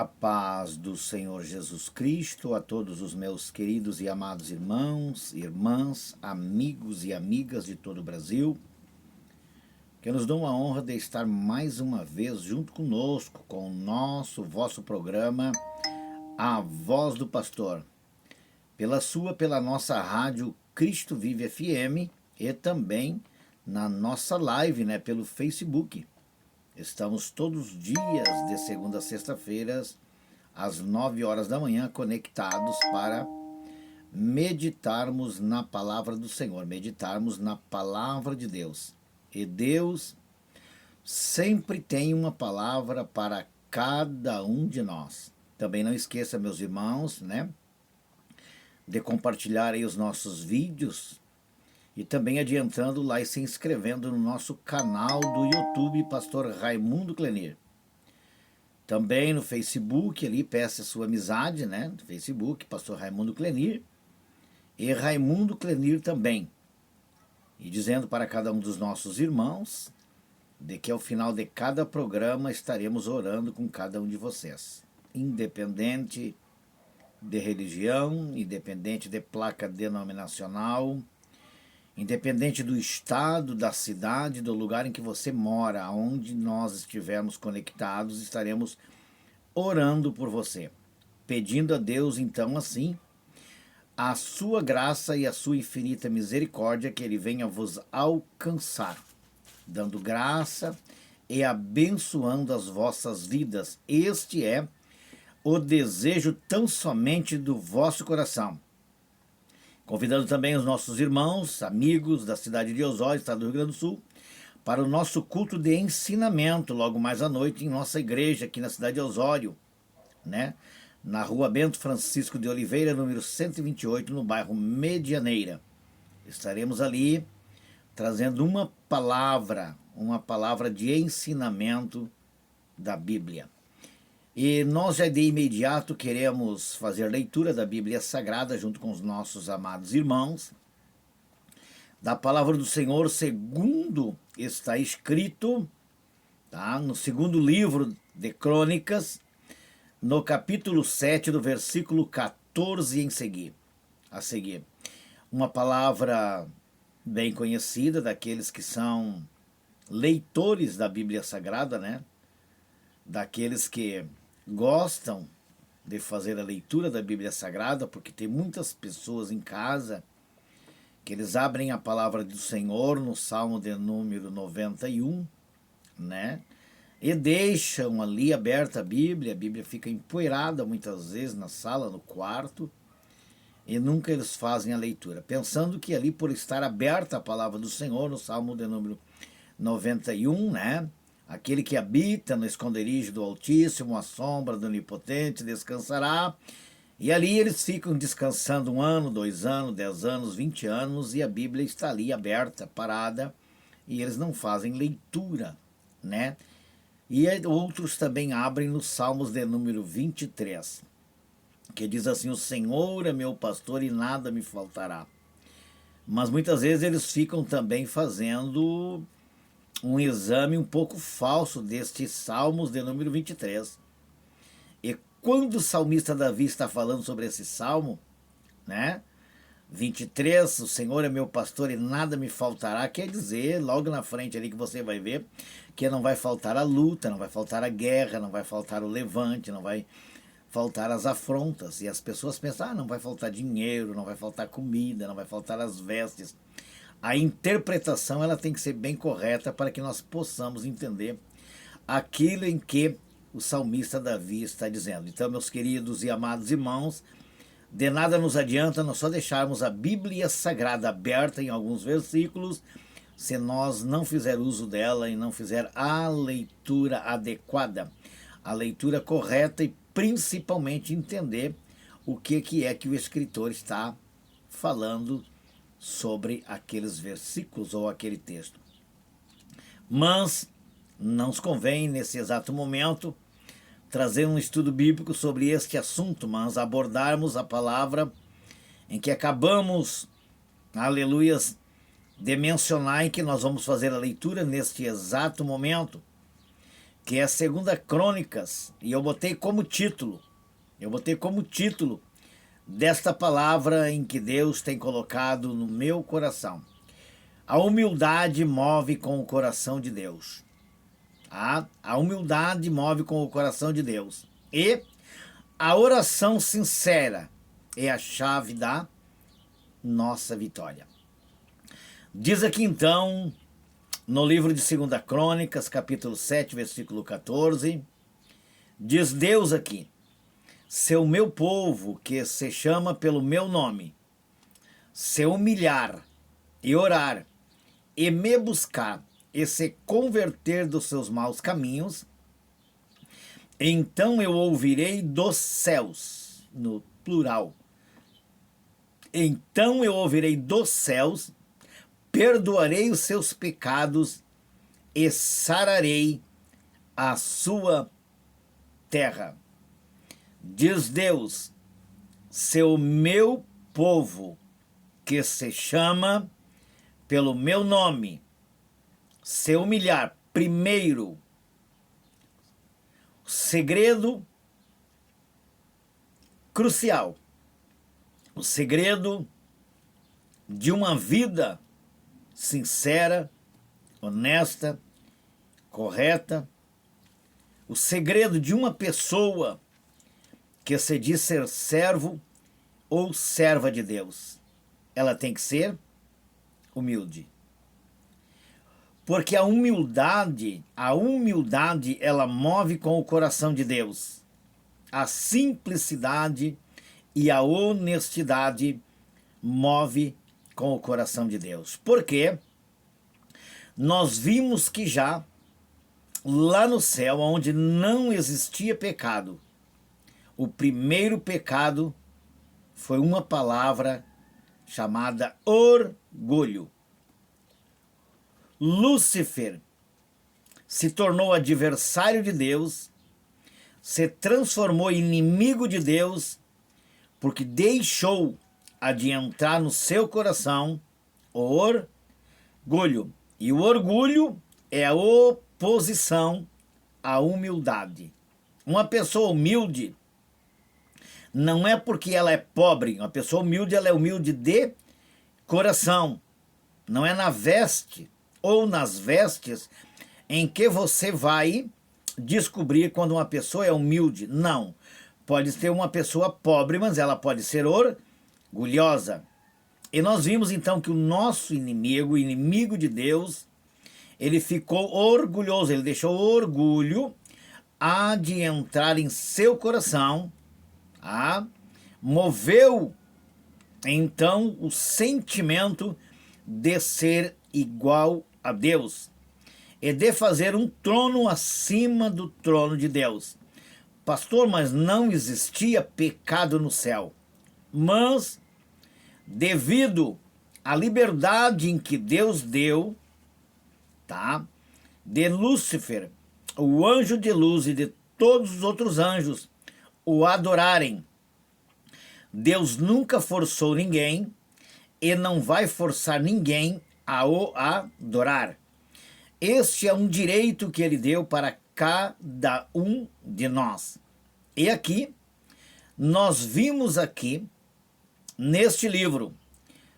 A paz do Senhor Jesus Cristo a todos os meus queridos e amados irmãos, irmãs, amigos e amigas de todo o Brasil, que nos dão a honra de estar mais uma vez junto conosco com o vosso programa, A Voz do Pastor, pela nossa rádio Cristo Vive FM e também na nossa live, pelo Facebook. Estamos todos os dias, de segunda a sexta-feira, às 9 horas da manhã, conectados para meditarmos na palavra do Senhor, meditarmos na palavra de Deus. E Deus sempre tem uma palavra para cada um de nós. Também não esqueça, meus irmãos, de compartilhar aí os nossos vídeos e também adiantando lá e se inscrevendo no nosso canal do YouTube, Pastor Raimundo Clenir. Também no Facebook, ali, peça sua amizade, no Facebook, Pastor Raimundo Clenir e Raimundo Clenir também. E dizendo para cada um dos nossos irmãos de que ao final de cada programa estaremos orando com cada um de vocês, independente de religião, independente de placa denominacional, independente do estado, da cidade, do lugar em que você mora, aonde nós estivermos conectados, estaremos orando por você, pedindo a Deus, então, assim, a sua graça e a sua infinita misericórdia, que Ele venha vos alcançar, dando graça e abençoando as vossas vidas. Este é o desejo tão somente do vosso coração. Convidando também os nossos irmãos, amigos da cidade de Osório, estado do Rio Grande do Sul, para o nosso culto de ensinamento, logo mais à noite, em nossa igreja, aqui na cidade de Osório, na rua Bento Francisco de Oliveira, número 128, no bairro Medianeira. Estaremos ali trazendo uma palavra de ensinamento da Bíblia. E nós já de imediato queremos fazer leitura da Bíblia Sagrada junto com os nossos amados irmãos, da palavra do Senhor segundo está escrito, no segundo livro de Crônicas, no capítulo 7, do versículo 14 a seguir. Uma palavra bem conhecida daqueles que são leitores da Bíblia Sagrada, daqueles que gostam de fazer a leitura da Bíblia Sagrada, porque tem muitas pessoas em casa que eles abrem a palavra do Senhor no Salmo de número 91, e deixam ali aberta a Bíblia fica empoeirada muitas vezes na sala, no quarto, e nunca eles fazem a leitura, pensando que ali por estar aberta a palavra do Senhor no Salmo de número 91, aquele que habita no esconderijo do Altíssimo, à sombra do Onipotente, descansará. E ali eles ficam descansando 1 ano, 2 anos, 10 anos, 20 anos, e a Bíblia está ali aberta, parada, e eles não fazem leitura, E outros também abrem nos Salmos de número 23, que diz assim: o Senhor é meu pastor e nada me faltará. Mas muitas vezes eles ficam também fazendo um exame um pouco falso destes Salmos de número 23. E quando o salmista Davi está falando sobre esse Salmo, 23, o Senhor é meu pastor e nada me faltará, quer dizer, logo na frente ali que você vai ver, que não vai faltar a luta, não vai faltar a guerra, não vai faltar o levante, não vai faltar as afrontas. E as pessoas pensam, não vai faltar dinheiro, não vai faltar comida, não vai faltar as vestes. A interpretação ela tem que ser bem correta para que nós possamos entender aquilo em que o salmista Davi está dizendo. Então, meus queridos e amados irmãos, de nada nos adianta nós só deixarmos a Bíblia Sagrada aberta em alguns versículos, se nós não fizer uso dela e não fizer a leitura adequada, a leitura correta e principalmente entender o que é que o escritor está falando sobre aqueles versículos ou aquele texto. Mas não nos convém, nesse exato momento, trazer um estudo bíblico sobre este assunto, mas abordarmos a palavra em que acabamos, aleluias, de mencionar, em que nós vamos fazer a leitura neste exato momento, que é 2 Crônicas, e eu botei como título desta palavra em que Deus tem colocado no meu coração. A humildade move com o coração de Deus. A humildade move com o coração de Deus. E a oração sincera é a chave da nossa vitória. Diz aqui então, no livro de 2 Crônicas, capítulo 7, versículo 14, diz Deus aqui: se o meu povo, que se chama pelo meu nome, se humilhar e orar, e me buscar, e se converter dos seus maus caminhos, então eu ouvirei dos céus, no plural. Então eu ouvirei dos céus, perdoarei os seus pecados e sararei a sua terra. Diz Deus: se o meu povo, que se chama pelo meu nome, se humilhar, primeiro, segredo crucial, o segredo de uma vida sincera, honesta, correta, o segredo de uma pessoa que se diz ser servo ou serva de Deus, ela tem que ser humilde. Porque a humildade, ela move com o coração de Deus. A simplicidade e a honestidade move com o coração de Deus. Porque nós vimos que já lá no céu, onde não existia pecado, o primeiro pecado foi uma palavra chamada orgulho. Lúcifer se tornou adversário de Deus, se transformou em inimigo de Deus, porque deixou adentrar no seu coração o orgulho. E o orgulho é a oposição à humildade. Uma pessoa humilde não é porque ela é pobre. Uma pessoa humilde, ela é humilde de coração. Não é na veste ou nas vestes em que você vai descobrir quando uma pessoa é humilde. Não. Pode ser uma pessoa pobre, mas ela pode ser orgulhosa. E nós vimos então que o nosso inimigo, o inimigo de Deus, ele ficou orgulhoso, ele deixou o orgulho de entrar em seu coração, moveu então o sentimento de ser igual a Deus e de fazer um trono acima do trono de Deus. Pastor, mas não existia pecado no céu. Mas, devido à liberdade em que Deus deu, de Lúcifer, o anjo de luz, e de todos os outros anjos o adorarem, Deus nunca forçou ninguém e não vai forçar ninguém a o adorar. Este é um direito que ele deu para cada um de nós. E aqui, nós vimos aqui, neste livro,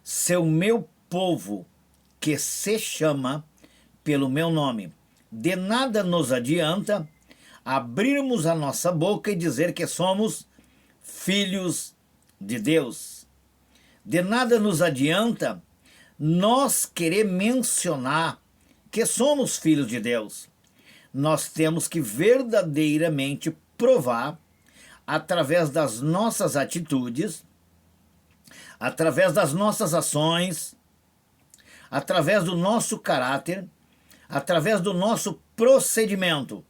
se o meu povo, que se chama pelo meu nome, de nada nos adianta abrirmos a nossa boca e dizer que somos filhos de Deus. De nada nos adianta nós querer mencionar que somos filhos de Deus. Nós temos que verdadeiramente provar, através das nossas atitudes, através das nossas ações, através do nosso caráter, através do nosso procedimento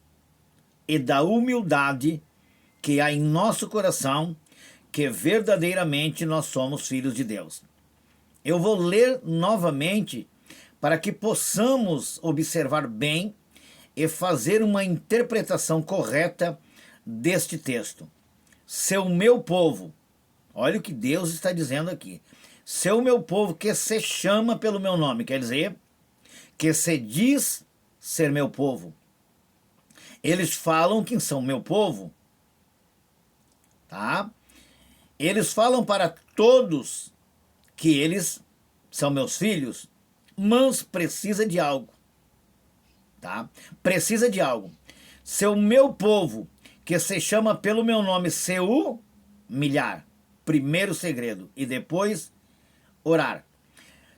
e da humildade que há em nosso coração, que verdadeiramente nós somos filhos de Deus. Eu vou ler novamente para que possamos observar bem e fazer uma interpretação correta deste texto. Se o meu povo, olha o que Deus está dizendo aqui, se o meu povo que se chama pelo meu nome, quer dizer, que se diz ser meu povo, Eles falam que são meu povo, tá? Eles falam para todos que eles são meus filhos, mas precisa de algo, tá? Precisa de algo. Se o meu povo, que se chama pelo meu nome, se humilhar, primeiro segredo, e depois orar.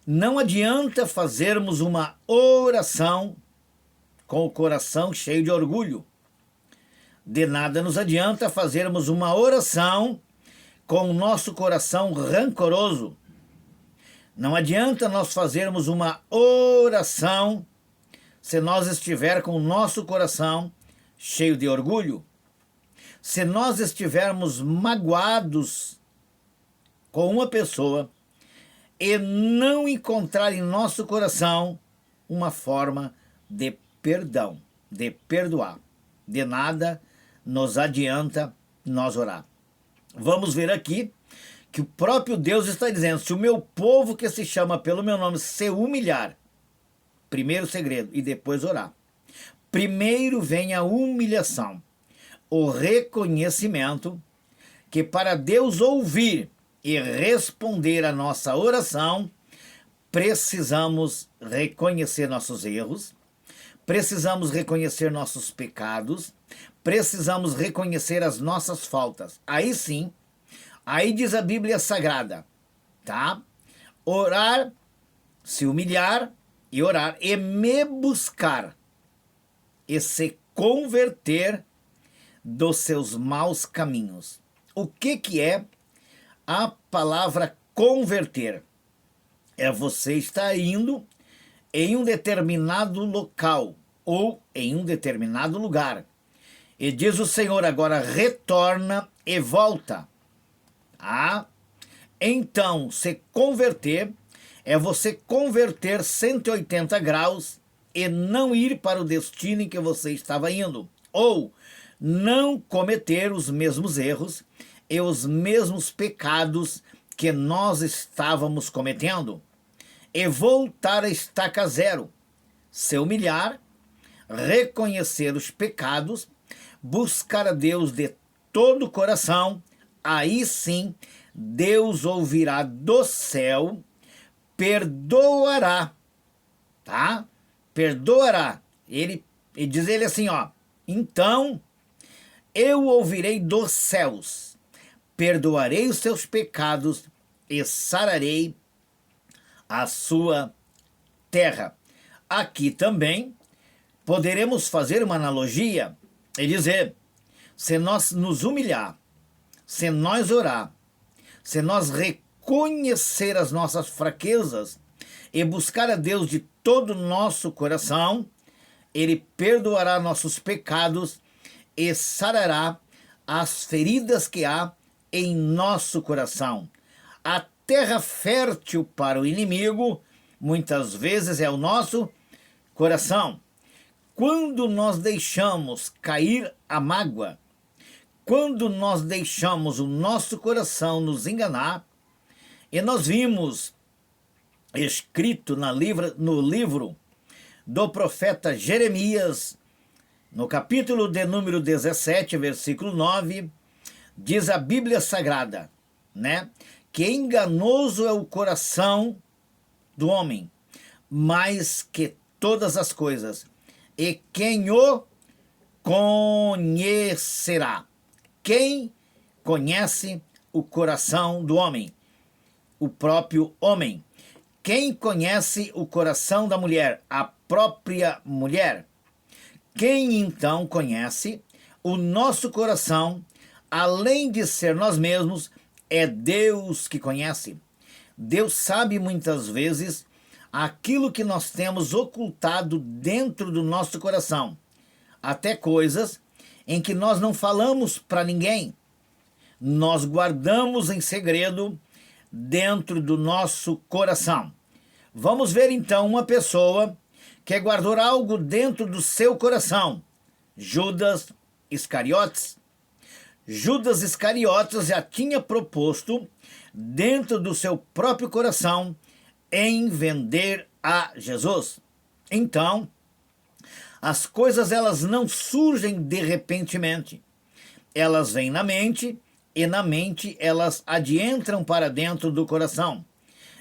Não adianta fazermos uma oração com o coração cheio de orgulho. De nada nos adianta fazermos uma oração com o nosso coração rancoroso. Não adianta nós fazermos uma oração se nós estiver com o nosso coração cheio de orgulho. Se nós estivermos magoados com uma pessoa e não encontrar em nosso coração uma forma de perdão, de perdoar. De nada nos adianta nós orar. Vamos ver aqui que o próprio Deus está dizendo: se o meu povo que se chama pelo meu nome se humilhar, primeiro segredo, e depois orar. Primeiro vem a humilhação, o reconhecimento que para Deus ouvir e responder a nossa oração, precisamos reconhecer nossos erros, precisamos reconhecer nossos pecados, precisamos reconhecer as nossas faltas. Aí sim, aí diz a Bíblia Sagrada, tá? Orar, se humilhar e orar, e me buscar, e se converter dos seus maus caminhos. O que é a palavra converter? É você estar indo em um determinado local ou em um determinado lugar. E diz o Senhor: agora retorna e volta. Então, se converter é você converter 180 graus e não ir para o destino em que você estava indo. Ou não cometer os mesmos erros e os mesmos pecados que nós estávamos cometendo. E voltar a estaca zero. Se humilhar, reconhecer os pecados, buscar a Deus de todo o coração, aí sim Deus ouvirá do céu, perdoará, tá? Perdoará. E diz ele assim, ó: então eu ouvirei dos céus, perdoarei os seus pecados e sararei a sua terra. Aqui também poderemos fazer uma analogia e dizer: se nós nos humilhar, se nós orar, se nós reconhecer as nossas fraquezas e buscar a Deus de todo o nosso coração, Ele perdoará nossos pecados e sarará as feridas que há em nosso coração. A terra fértil para o inimigo, muitas vezes, é o nosso coração. Quando nós deixamos cair a mágoa, quando nós deixamos o nosso coração nos enganar, e nós vimos escrito no livro do profeta Jeremias, no capítulo de número 17, versículo 9, diz a Bíblia Sagrada, né, que enganoso é o coração do homem, mais que todas as coisas, e quem o conhecerá? Quem conhece o coração do homem? O próprio homem. Quem conhece o coração da mulher? A própria mulher. Quem então conhece o nosso coração, além de ser nós mesmos, é Deus que conhece. Deus sabe muitas vezes aquilo que nós temos ocultado dentro do nosso coração, até coisas em que nós não falamos para ninguém, nós guardamos em segredo dentro do nosso coração. Vamos ver então uma pessoa que guardou algo dentro do seu coração. Judas Iscariotes. Judas Iscariotes já tinha proposto dentro do seu próprio coração em vender a Jesus. Então, As coisas elas não surgem de repentemente. Elas vêm na mente e na mente elas adentram para dentro do coração.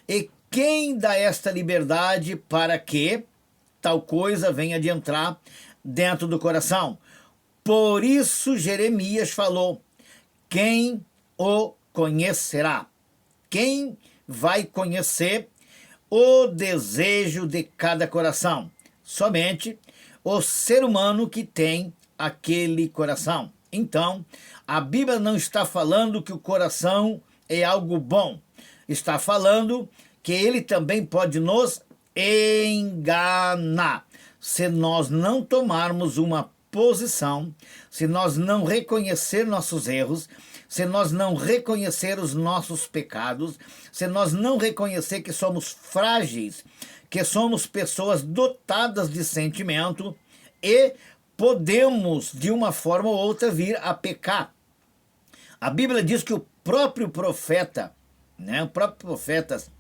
E quem dá esta liberdade para que tal coisa venha de entrar dentro do coração? Por isso Jeremias falou: quem o conhecerá? Quem vai conhecer o desejo de cada coração? Somente o ser humano que tem aquele coração. Então, a Bíblia não está falando que o coração é algo bom. Está falando que ele também pode nos enganar. Se nós não tomarmos uma posição, se nós não reconhecer nossos erros, se nós não reconhecer os nossos pecados, se nós não reconhecer que somos frágeis, que somos pessoas dotadas de sentimento e podemos, de uma forma ou outra, vir a pecar. A Bíblia diz que o próprio profeta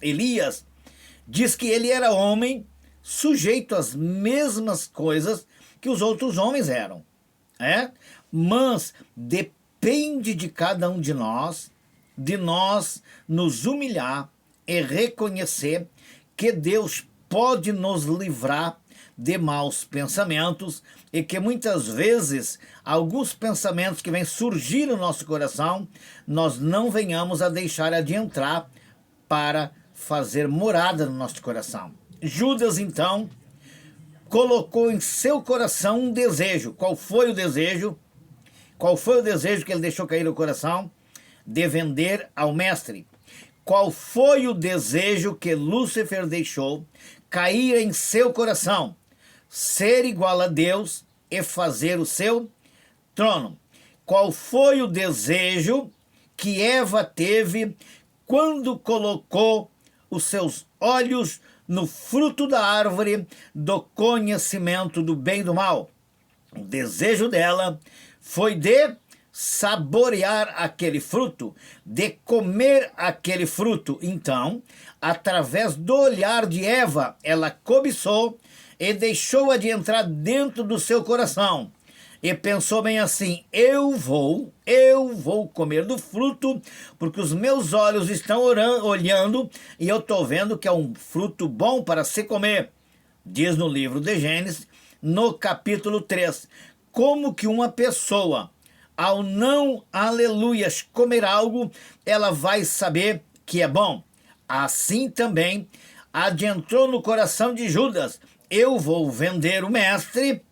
Elias, diz que ele era homem sujeito às mesmas coisas que os outros homens eram. Mas depende de cada um de nós nos humilhar e reconhecer que Deus pode nos livrar de maus pensamentos e que muitas vezes alguns pensamentos que vêm surgir no nosso coração, nós não venhamos a deixar adentrar para fazer morada no nosso coração. Judas, então, colocou em seu coração um desejo. Qual foi o desejo? Qual foi o desejo que ele deixou cair no coração? De vender ao mestre. Qual foi o desejo que Lúcifer deixou cair em seu coração? Ser igual a Deus e fazer o seu trono. Qual foi o desejo que Eva teve quando colocou os seus olhos no fruto da árvore do conhecimento do bem e do mal? O desejo dela foi de saborear aquele fruto, de comer aquele fruto. Então, através do olhar de Eva, ela cobiçou e deixou-a de entrar dentro do seu coração. E pensou bem assim: eu vou comer do fruto, porque os meus olhos estão olhando e eu estou vendo que é um fruto bom para se comer. Diz no livro de Gênesis, no capítulo 3, como que uma pessoa, ao não, aleluias, comer algo, ela vai saber que é bom. Assim também adentrou no coração de Judas: eu vou vender o mestre,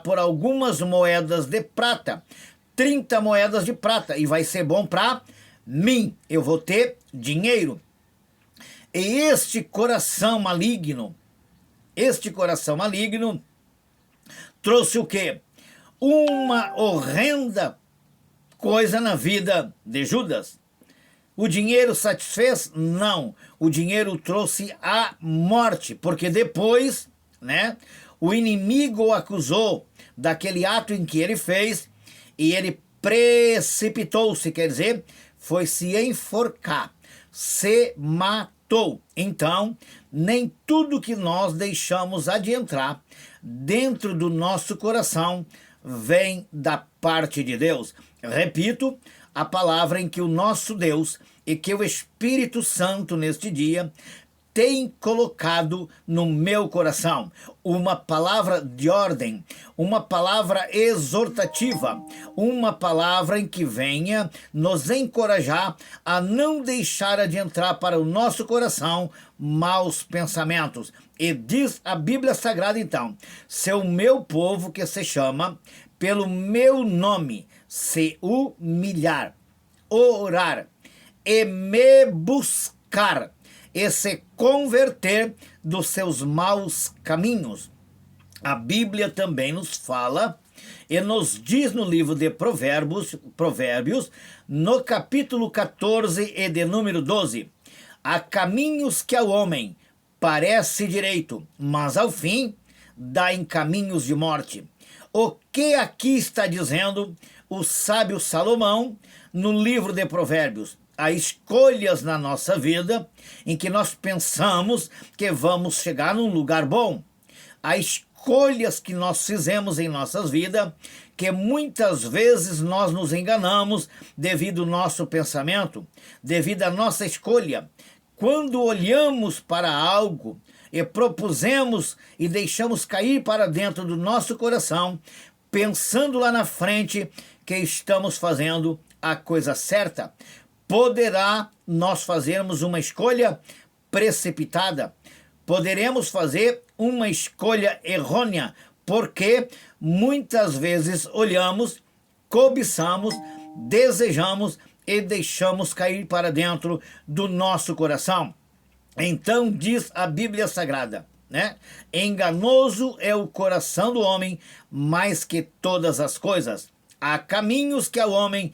por algumas moedas de prata, 30 moedas de prata, e vai ser bom para mim, eu vou ter dinheiro. E este coração maligno trouxe o quê? Uma horrenda coisa na vida de Judas. O dinheiro satisfez? Não. O dinheiro trouxe a morte, porque depois, o inimigo o acusou daquele ato em que ele fez e ele precipitou-se, quer dizer, foi se enforcar, se matou. Então, nem tudo que nós deixamos adentrar dentro do nosso coração vem da parte de Deus. Repito, a palavra em que o nosso Deus e que o Espírito Santo neste dia tem colocado no meu coração. Uma palavra de ordem, uma palavra exortativa, uma palavra em que venha nos encorajar a não deixar de entrar para o nosso coração maus pensamentos. E diz a Bíblia Sagrada então: se o meu povo que se chama pelo meu nome se humilhar, orar e me buscar e se converter dos seus maus caminhos. A Bíblia também nos fala e nos diz no livro de Provérbios, no capítulo 14 e de número 12: há caminhos que ao homem parece direito, mas ao fim dá em caminhos de morte. O que aqui está dizendo o sábio Salomão no livro de Provérbios? Há escolhas na nossa vida em que nós pensamos que vamos chegar num lugar bom. a escolhas que nós fizemos em nossas vidas, que muitas vezes nós nos enganamos devido ao nosso pensamento, devido à nossa escolha. Quando olhamos para algo e propusemos e deixamos cair para dentro do nosso coração, pensando lá na frente que estamos fazendo a coisa certa, poderá nós fazermos uma escolha precipitada. Poderemos fazer uma escolha errônea, porque muitas vezes olhamos, cobiçamos, desejamos e deixamos cair para dentro do nosso coração. Então diz a Bíblia Sagrada, né? Enganoso é o coração do homem mais que todas as coisas. Há caminhos que ao homem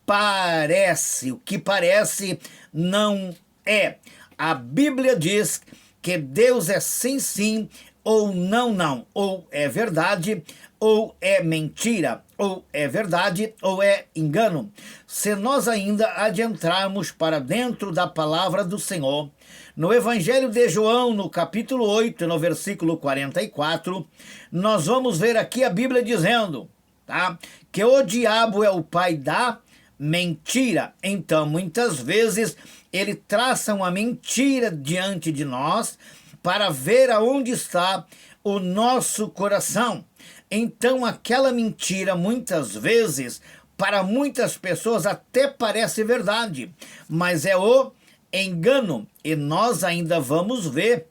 parece, o que parece não é. A Bíblia diz que Deus é sim, sim, ou não, não. Ou é verdade, ou é mentira. Ou é verdade, ou é engano. Se nós ainda adentrarmos para dentro da palavra do Senhor, no Evangelho de João, no capítulo 8, no versículo 44, nós vamos ver aqui a Bíblia dizendo, tá, que o diabo é o pai da mentira. Então, muitas vezes, ele traça uma mentira diante de nós para ver aonde está o nosso coração. Então, aquela mentira, muitas vezes, para muitas pessoas até parece verdade, mas é o engano. E nós ainda vamos ver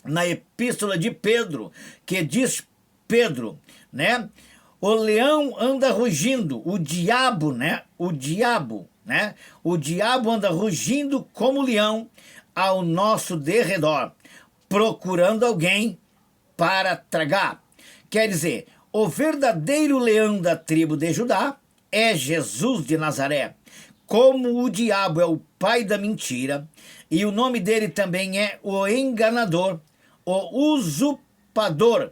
na epístola de Pedro, que diz Pedro, né? O leão anda rugindo, o diabo, né? O diabo anda rugindo como leão ao nosso derredor, procurando alguém para tragar. Quer dizer, o verdadeiro leão da tribo de Judá é Jesus de Nazaré. Como o diabo é o pai da mentira, e o nome dele também é o enganador, o usurpador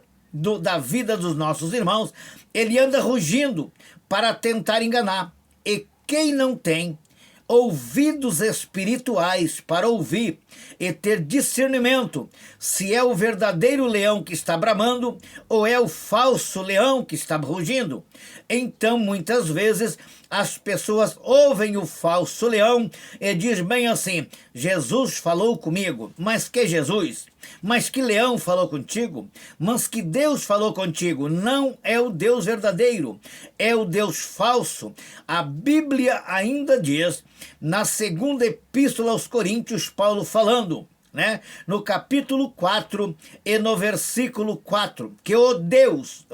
da vida dos nossos irmãos, ele anda rugindo para tentar enganar. E quem não tem ouvidos espirituais para ouvir e ter discernimento se é o verdadeiro leão que está bramando ou é o falso leão que está rugindo, então muitas vezes as pessoas ouvem o falso leão e diz bem assim: Jesus falou comigo. Mas que Jesus? Mas que leão falou contigo? Mas que Deus falou contigo? Não é o Deus verdadeiro, é o Deus falso. A Bíblia ainda diz, na segunda epístola aos Coríntios, Paulo falando, né, no capítulo 4 e no versículo 4, que o Deus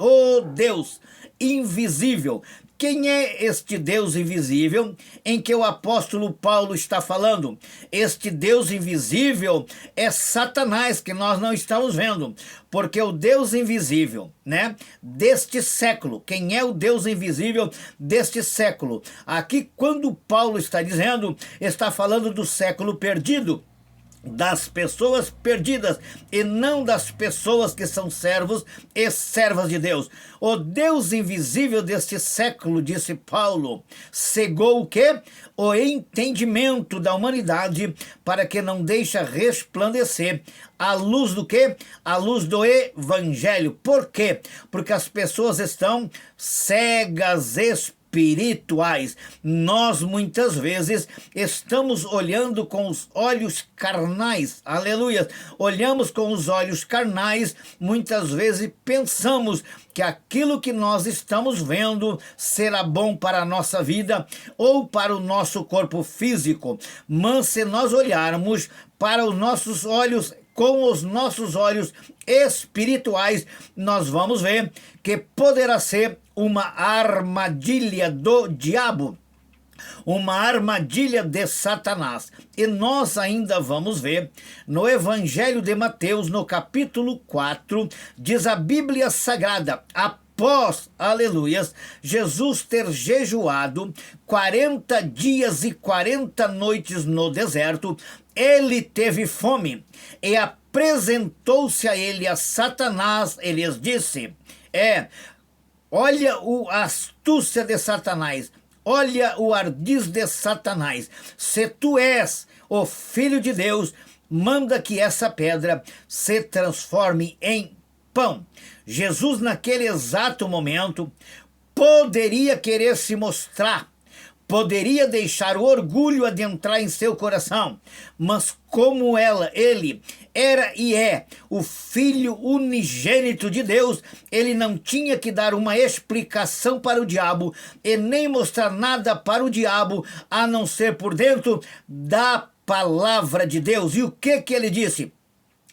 invisível. Quem é este Deus invisível em que o apóstolo Paulo está falando? Este Deus invisível é Satanás, que nós não estamos vendo, porque o Deus invisível, né, deste século, quem é o Deus invisível deste século? Aqui, quando Paulo está dizendo, está falando do século perdido, das pessoas perdidas e não das pessoas que são servos e servas de Deus. O Deus invisível deste século, disse Paulo, cegou o quê? O entendimento da humanidade para que não deixe resplandecer a luz do quê? A luz do Evangelho. Por quê? Porque as pessoas estão cegas espirituais. Nós muitas vezes estamos olhando com os olhos carnais, aleluia, olhamos com os olhos carnais, muitas vezes pensamos que aquilo que nós estamos vendo será bom para a nossa vida ou para o nosso corpo físico, mas se nós olharmos para os nossos olhos, com os nossos olhos espirituais, nós vamos ver que poderá ser uma armadilha do diabo, uma armadilha de Satanás. E nós ainda vamos ver no Evangelho de Mateus, no capítulo 4, diz a Bíblia Sagrada, após, aleluias, Jesus ter jejuado 40 dias e 40 noites no deserto, ele teve fome e apresentou-se a ele a Satanás. Ele lhes disse, olha a astúcia de Satanás, olha o ardis de Satanás. Se tu és o Filho de Deus, manda que essa pedra se transforme em pão. Jesus, naquele exato momento, poderia querer se mostrar, poderia deixar o orgulho adentrar em seu coração, mas como ele era e é o Filho unigênito de Deus, ele não tinha que dar uma explicação para o diabo e nem mostrar nada para o diabo, a não ser por dentro da palavra de Deus. E o que ele disse?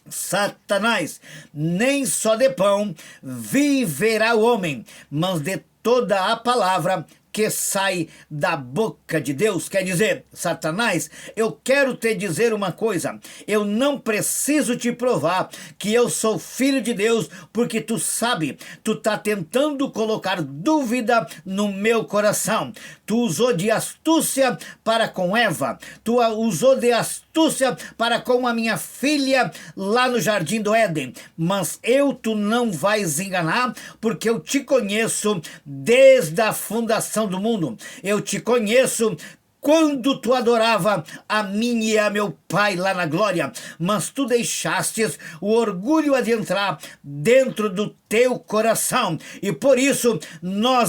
Satanás, nem só de pão viverá o homem, mas de toda a palavra que sai da boca de Deus. Quer dizer, Satanás, eu quero te dizer uma coisa, eu não preciso te provar que eu sou filho de Deus, porque tu sabe, tu tá tentando colocar dúvida no meu coração. Tu usou de astúcia para com Eva, tu usou de astúcia para com a minha filha lá no Jardim do Éden, mas tu não vais enganar, porque eu te conheço desde a fundação do mundo. Eu te conheço quando tu adorava a mim e a meu Pai lá na glória, mas tu deixastes o orgulho adentrar dentro do teu coração, e por isso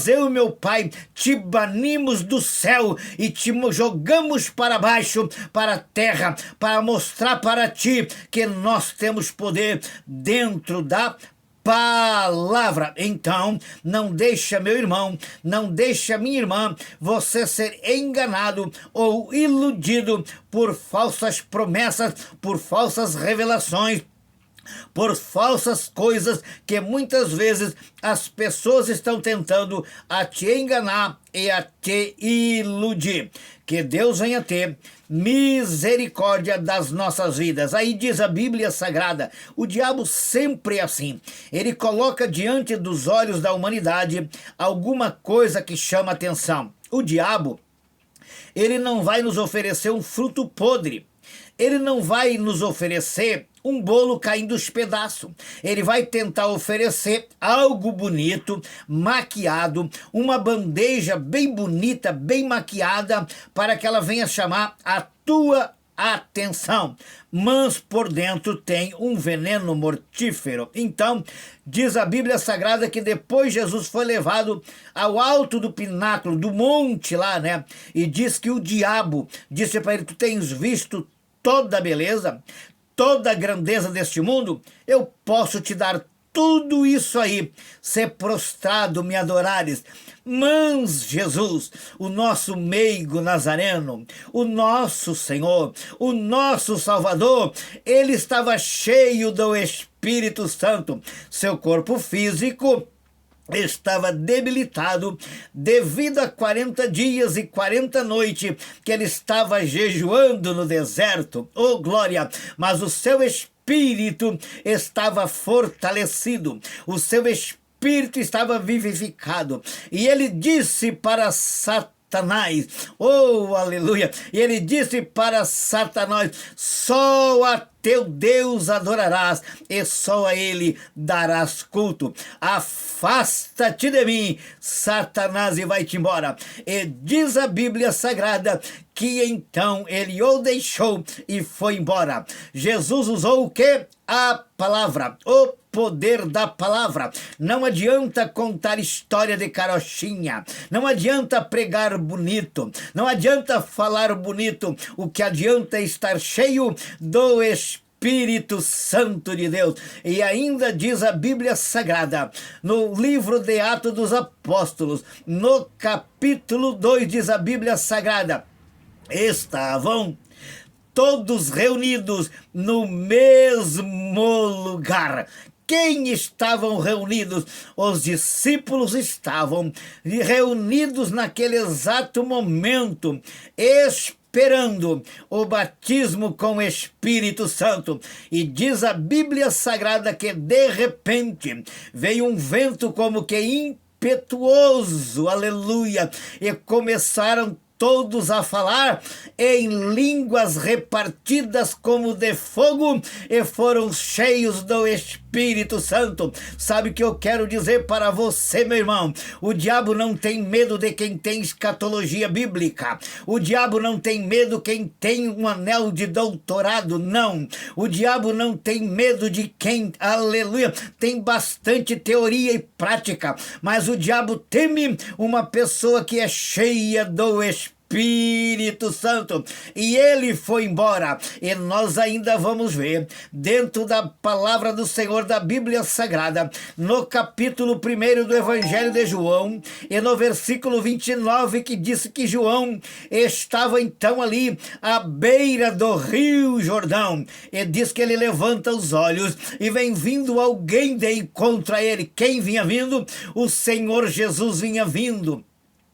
eu e meu Pai te banimos do céu e te jogamos para baixo, para a terra, para mostrar para ti que nós temos poder dentro da palavra. Então, não deixa, meu irmão, não deixa, minha irmã, você ser enganado ou iludido por falsas promessas, por falsas revelações, por falsas coisas que muitas vezes as pessoas estão tentando a te enganar e a te iludir. Que Deus venha ter misericórdia das nossas vidas. Aí diz a Bíblia Sagrada, o diabo sempre é assim. Ele coloca diante dos olhos da humanidade alguma coisa que chama atenção. O diabo, ele não vai nos oferecer um fruto podre. Ele não vai nos oferecer um bolo caindo aos pedaços. Ele vai tentar oferecer algo bonito, maquiado, uma bandeja bem bonita, bem maquiada, para que ela venha chamar a tua atenção. Mas por dentro tem um veneno mortífero. Então, diz a Bíblia Sagrada que depois Jesus foi levado ao alto do pináculo, do monte lá, né? E diz que o diabo disse para ele: tu tens visto toda a beleza, toda a grandeza deste mundo? Eu posso te dar tudo isso aí, se prostrado me adorares. Mas Jesus, o nosso meigo nazareno, o nosso Senhor, o nosso Salvador, ele estava cheio do Espírito Santo. Seu corpo físico estava debilitado devido a 40 dias e 40 noites que ele estava jejuando no deserto. Oh, glória! Mas o seu espírito estava fortalecido, o seu espírito estava vivificado, e ele disse para Satanás, oh, aleluia, e ele disse para Satanás: só a teu Deus adorarás e só a ele darás culto. Afasta-te de mim, Satanás, e vai-te embora. E diz a Bíblia Sagrada que então ele o deixou e foi embora. Jesus usou o quê? A palavra, o poder da palavra. Não adianta contar história de carochinha, não adianta pregar bonito, não adianta falar bonito. O que adianta é estar cheio do Espírito Santo de Deus. E ainda diz a Bíblia Sagrada, no livro de Atos dos Apóstolos, no capítulo 2, diz a Bíblia Sagrada: estavam todos reunidos no mesmo lugar. Quem estavam reunidos? Os discípulos estavam reunidos naquele exato momento, esperando o batismo com o Espírito Santo. E diz a Bíblia Sagrada que de repente veio um vento como que impetuoso, aleluia, e começaram todos a falar em línguas repartidas como de fogo, e foram cheios do Espírito Espírito Santo. Sabe o que eu quero dizer para você, meu irmão? O diabo não tem medo de quem tem escatologia bíblica. O diabo não tem medo quem tem um anel de doutorado, não. O diabo não tem medo de quem, aleluia, tem bastante teoria e prática, mas o diabo teme uma pessoa que é cheia do Espírito Santo. E ele foi embora, e nós ainda vamos ver dentro da palavra do Senhor da Bíblia Sagrada, no capítulo 1 do Evangelho de João, e no versículo 29, que diz que João estava então ali à beira do rio Jordão, e diz que ele levanta os olhos e vem vindo alguém de encontro a ele. Quem vinha vindo? O Senhor Jesus vinha vindo.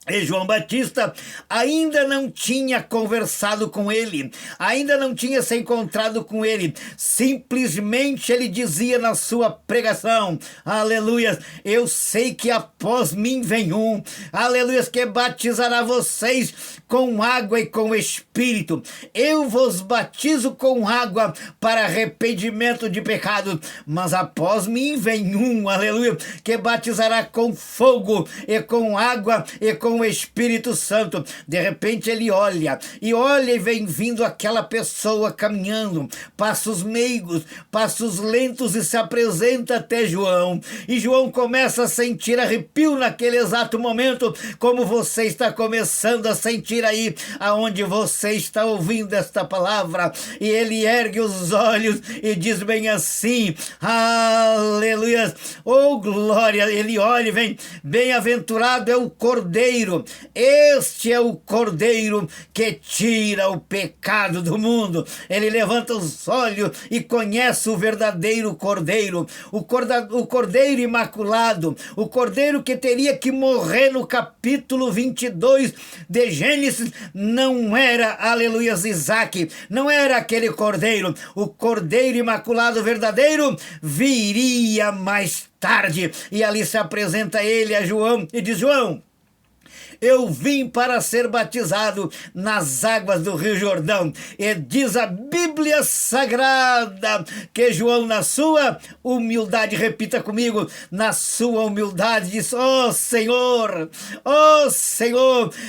E João Batista ainda não tinha conversado com ele, ainda não tinha se encontrado com ele, simplesmente ele dizia na sua pregação, aleluia, eu sei que após mim vem um, aleluia, que batizará vocês com água e com Espírito. Eu vos batizo com água para arrependimento de pecado, mas após mim vem um, aleluia, que batizará com fogo e com água e com o Espírito Santo. De repente ele olha e vem vindo aquela pessoa caminhando, passos meigos, passos lentos, e se apresenta até João, e João começa a sentir arrepio naquele exato momento, como você está começando a sentir aí, aonde você está ouvindo esta palavra. E ele ergue os olhos e diz bem assim, aleluia, oh glória, ele olha e vem, bem-aventurado é o Cordeiro, este é o Cordeiro que tira o pecado do mundo. Ele levanta os olhos e conhece o verdadeiro Cordeiro, o Cordeiro imaculado, o Cordeiro que teria que morrer no capítulo 22 de Gênesis. Não era, aleluia, Isaac, não era aquele Cordeiro. O Cordeiro imaculado verdadeiro viria mais tarde, e ali se apresenta ele a João e diz, João, eu vim para ser batizado nas águas do Rio Jordão. E diz a Bíblia Sagrada que João, na sua humildade, repita comigo, na sua humildade, diz, oh Senhor,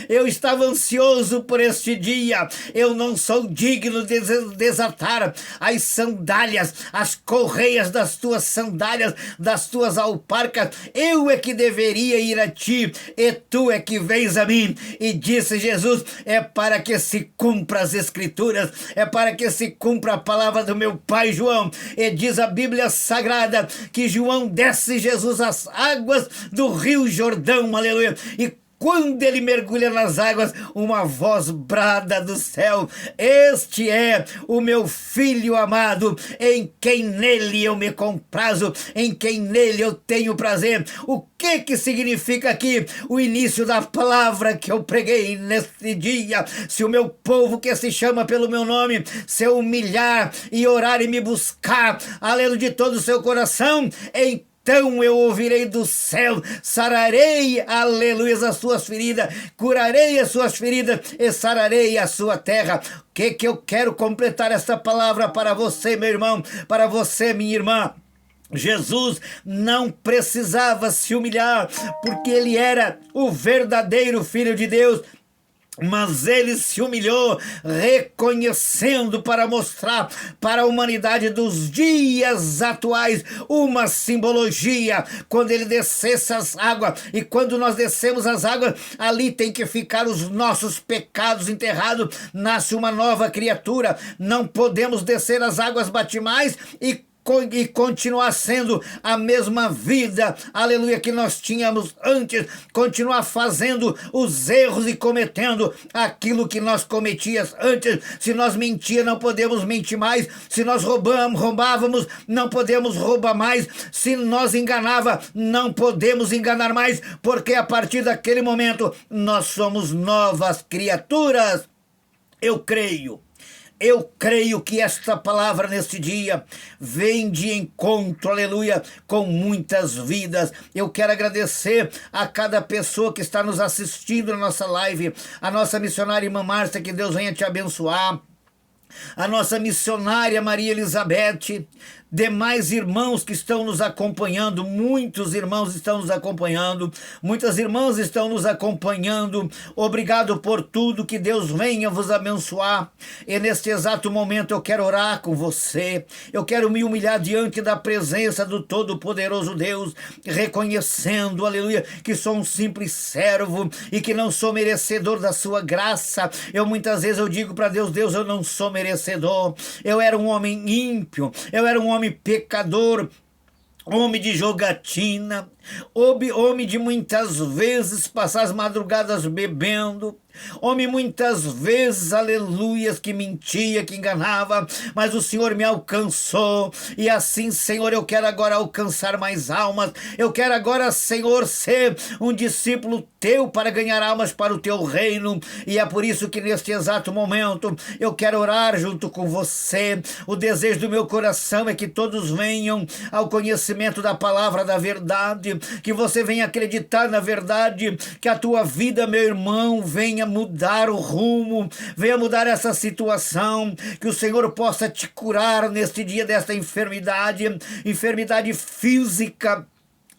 eu estava ansioso por este dia, eu não sou digno de desatar as sandálias, as correias das tuas sandálias, das tuas alparcas, eu é que deveria ir a ti, e tu é que vens a mim. E disse Jesus, é para que se cumpra as Escrituras, é para que se cumpra a palavra do meu pai João. E diz a Bíblia Sagrada que João desce Jesus às águas do Rio Jordão, aleluia, e quando ele mergulha nas águas, uma voz brada do céu, este é o meu filho amado, em quem nele eu me comprazo, em quem nele eu tenho prazer. O que significa aqui o início da palavra que eu preguei neste dia? Se o meu povo, que se chama pelo meu nome, se humilhar e orar e me buscar, aleluia, de todo o seu coração, então eu ouvirei do céu, sararei, aleluia, as suas feridas, curarei as suas feridas e sararei a sua terra. O que eu quero completar essa palavra para você, meu irmão, para você, minha irmã? Jesus não precisava se humilhar, porque ele era o verdadeiro Filho de Deus, mas ele se humilhou, reconhecendo, para mostrar para a humanidade dos dias atuais uma simbologia. Quando ele descesse as águas, e quando nós descemos as águas, ali tem que ficar os nossos pecados enterrados, nasce uma nova criatura. Não podemos descer as águas batimais e continuar sendo a mesma vida, aleluia, que nós tínhamos antes, continuar fazendo os erros e cometendo aquilo que nós cometíamos antes. Se nós mentíamos, não podemos mentir mais. Se nós roubávamos, não podemos roubar mais. Se nós enganava, não podemos enganar mais, porque a partir daquele momento nós somos novas criaturas. Eu creio que esta palavra neste dia vem de encontro, aleluia, com muitas vidas. Eu quero agradecer a cada pessoa que está nos assistindo na nossa live, a nossa missionária irmã Márcia, que Deus venha te abençoar, a nossa missionária Maria Elizabeth, demais irmãos que estão nos acompanhando, muitos irmãos estão nos acompanhando, muitas irmãs estão nos acompanhando. Obrigado por tudo, que Deus venha vos abençoar. E neste exato momento eu quero orar com você, eu quero me humilhar diante da presença do Todo-Poderoso Deus, reconhecendo, aleluia, que sou um simples servo e que não sou merecedor da sua graça. Muitas vezes eu digo para Deus: Deus, eu não sou merecedor, eu era um homem ímpio, eu era um homem pecador, homem de jogatina, homem de muitas vezes passar as madrugadas bebendo, homem muitas vezes, aleluias, que mentia, que enganava, mas o Senhor me alcançou, e assim, Senhor, eu quero agora alcançar mais almas, eu quero agora, Senhor, ser um discípulo teu para ganhar almas para o teu reino, e é por isso que neste exato momento eu quero orar junto com você. O desejo do meu coração é que todos venham ao conhecimento da palavra da verdade, que você venha acreditar na verdade, que a tua vida, meu irmão, venha mudar o rumo, venha mudar essa situação, que o Senhor possa te curar neste dia desta enfermidade física,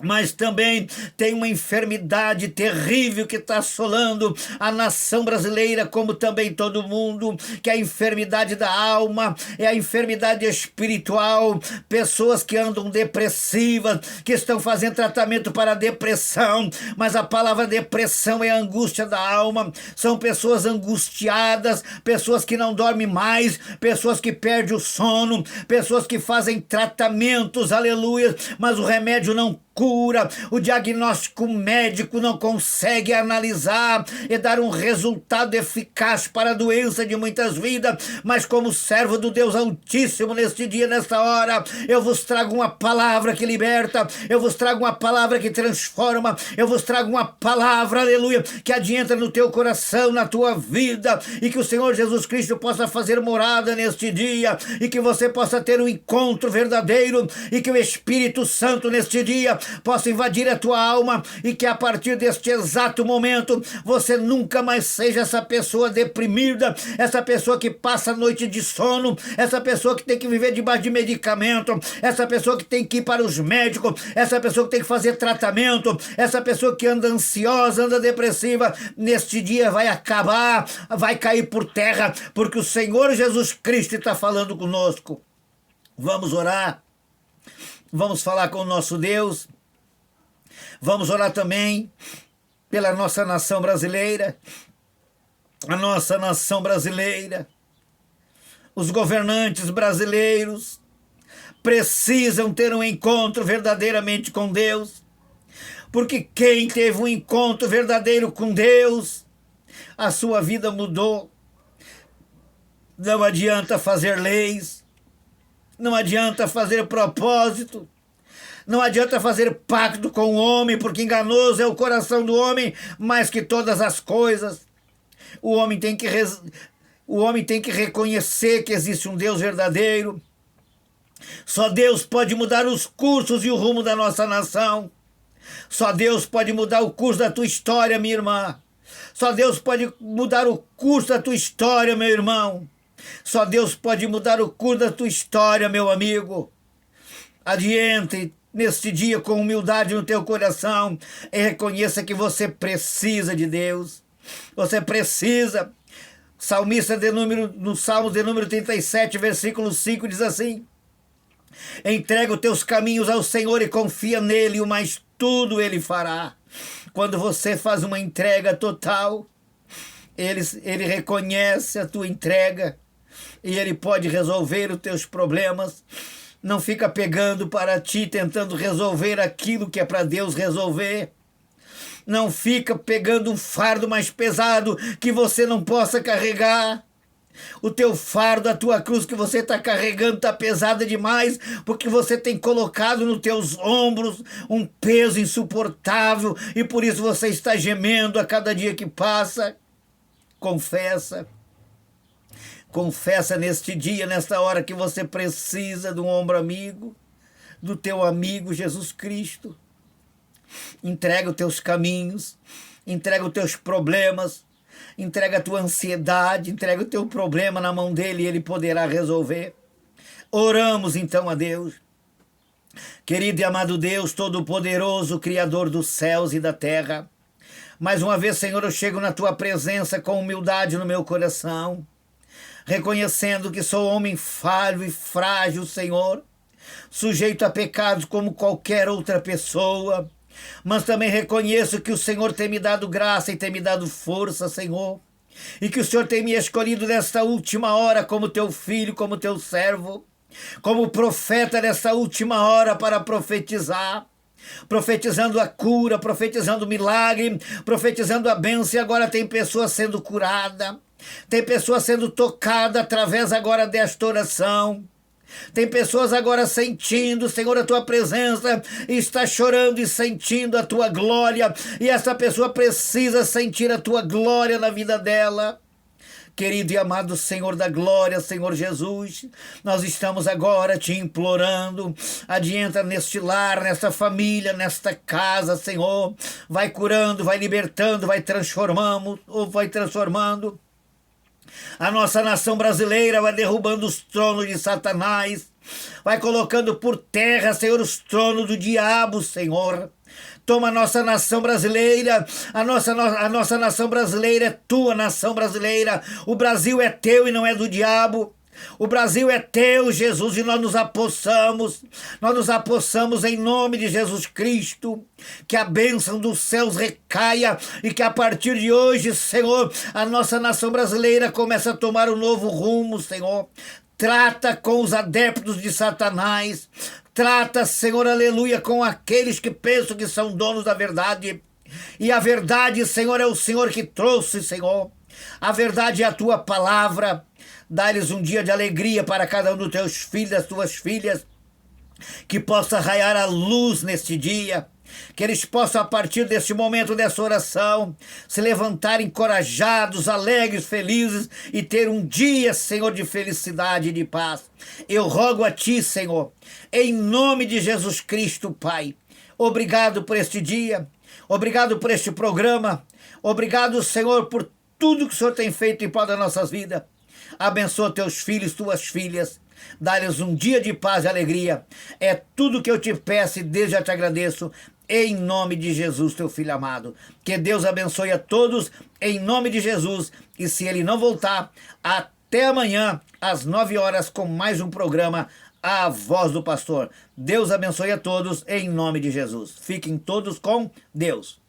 mas também tem uma enfermidade terrível que está assolando a nação brasileira, como também todo mundo, que é a enfermidade da alma, é a enfermidade espiritual. Pessoas que andam depressivas, que estão fazendo tratamento para a depressão, mas a palavra depressão é a angústia da alma. São pessoas angustiadas, pessoas que não dormem mais, pessoas que perdem o sono, pessoas que fazem tratamentos, aleluia, mas o remédio não cura, o diagnóstico médico não consegue analisar e dar um resultado eficaz para a doença de muitas vidas. Mas como servo do Deus Altíssimo, neste dia, nesta hora, eu vos trago uma palavra que liberta, eu vos trago uma palavra que transforma, eu vos trago uma palavra, aleluia, que adianta no teu coração, na tua vida, e que o Senhor Jesus Cristo possa fazer morada neste dia, e que você possa ter um encontro verdadeiro, e que o Espírito Santo neste dia possa invadir a tua alma, e que a partir deste exato momento você nunca mais seja essa pessoa deprimida, essa pessoa que passa a noite de sono, essa pessoa que tem que viver debaixo de medicamento, essa pessoa que tem que ir para os médicos, essa pessoa que tem que fazer tratamento, essa pessoa que anda ansiosa, anda depressiva. Neste dia vai acabar, vai cair por terra, porque o Senhor Jesus Cristo está falando conosco. Vamos orar, vamos falar com o nosso Deus. Vamos orar também pela nossa nação brasileira, a nossa nação brasileira. Os governantes brasileiros precisam ter um encontro verdadeiramente com Deus, porque quem teve um encontro verdadeiro com Deus, a sua vida mudou. Não adianta fazer leis, não adianta fazer propósito, não adianta fazer pacto com o homem, porque enganoso é o coração do homem mais que todas as coisas. O homem tem que reconhecer que existe um Deus verdadeiro. Só Deus pode mudar os cursos e o rumo da nossa nação. Só Deus pode mudar o curso da tua história, minha irmã. Só Deus pode mudar o curso da tua história, meu irmão. Só Deus pode mudar o curso da tua história, meu amigo. Adiante neste dia com humildade no teu coração e reconheça que você precisa de Deus. Você precisa. Salmista no Salmos de número 37, versículo 5 diz assim: entrega os teus caminhos ao Senhor e confia nele, o mais tudo ele fará. Quando você faz uma entrega total, ele reconhece a tua entrega e ele pode resolver os teus problemas. Não fica pegando para ti, tentando resolver aquilo que é para Deus resolver. Não fica pegando um fardo mais pesado que você não possa carregar. O teu fardo, a tua cruz que você está carregando está pesada demais, porque você tem colocado nos teus ombros um peso insuportável e por isso você está gemendo a cada dia que passa. Confessa. Confessa neste dia, nesta hora, que você precisa de um ombro amigo, do teu amigo Jesus Cristo. Entrega os teus caminhos, entrega os teus problemas, entrega a tua ansiedade, entrega o teu problema na mão dele e ele poderá resolver. Oramos então a Deus. Querido e amado Deus, Todo-Poderoso, Criador dos céus e da terra, mais uma vez, Senhor, eu chego na Tua presença com humildade no meu coração, reconhecendo que sou homem falho e frágil, Senhor, sujeito a pecados como qualquer outra pessoa, mas também reconheço que o Senhor tem me dado graça e tem me dado força, Senhor, e que o Senhor tem me escolhido nesta última hora como Teu filho, como Teu servo, como profeta nesta última hora para profetizar, profetizando a cura, profetizando o milagre, profetizando a bênção. E agora tem pessoas sendo curadas, tem pessoas sendo tocadas através agora desta oração. Tem pessoas agora sentindo, Senhor, a Tua presença, e está chorando e sentindo a Tua glória, e essa pessoa precisa sentir a Tua glória na vida dela. Querido e amado Senhor da glória, Senhor Jesus, nós estamos agora te implorando, adianta neste lar, nesta família, nesta casa, Senhor, vai curando, vai libertando, vai transformando, a nossa nação brasileira, vai derrubando os tronos de Satanás, vai colocando por terra, Senhor, os tronos do diabo, Senhor. Toma a nossa nação brasileira, a nossa nação brasileira é Tua nação brasileira, o Brasil é Teu e não é do diabo. O Brasil é Teu, Jesus, e nós nos apossamos em nome de Jesus Cristo, que a bênção dos céus recaia e que a partir de hoje, Senhor, a nossa nação brasileira comece a tomar um novo rumo, Senhor. Trata com os adeptos de Satanás, trata, Senhor, aleluia, com aqueles que pensam que são donos da verdade. E a verdade, Senhor, é o Senhor que trouxe, Senhor. A verdade é a Tua palavra. Dá-lhes um dia de alegria para cada um dos Teus filhos, das Tuas filhas, que possa raiar a luz neste dia, que eles possam, a partir deste momento, dessa oração, se levantarem encorajados, alegres, felizes e ter um dia, Senhor, de felicidade e de paz. Eu rogo a Ti, Senhor, em nome de Jesus Cristo, Pai, obrigado por este dia, obrigado por este programa, obrigado, Senhor, por tudo que o Senhor tem feito em prol das nossas vidas. Abençoa Teus filhos, Tuas filhas, dá-lhes um dia de paz e alegria. É tudo que eu te peço e desde já te agradeço, em nome de Jesus, Teu Filho amado. Que Deus abençoe a todos, em nome de Jesus. E se Ele não voltar, até amanhã, às 9 horas, com mais um programa, A Voz do Pastor. Deus abençoe a todos, em nome de Jesus. Fiquem todos com Deus.